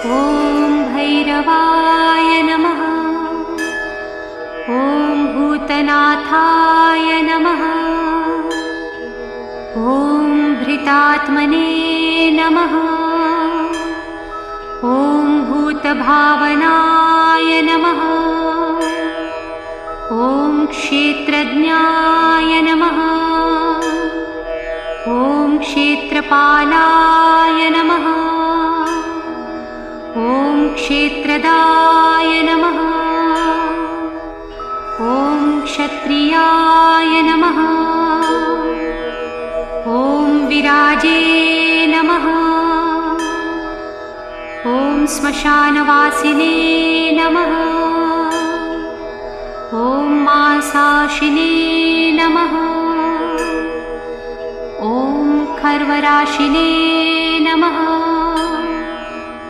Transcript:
ॐ भैरवाय नमः। ॐ भूतनाथाय नमः। ॐ भृतात्मने नमः। ॐ भूतभावनाय नमः। ॐ क्षेत्रज्ञाय नमः। ॐ क्षेत्रपालाय नमः। ॐ क्षेत्रदाय नमः। ॐ क्षत्रियाय नमः। ॐ विराजे नमः। ॐ श्मशानवासिने नमः। ॐ मांसाशिने नमः। ॐ खर्वराशिने नमः।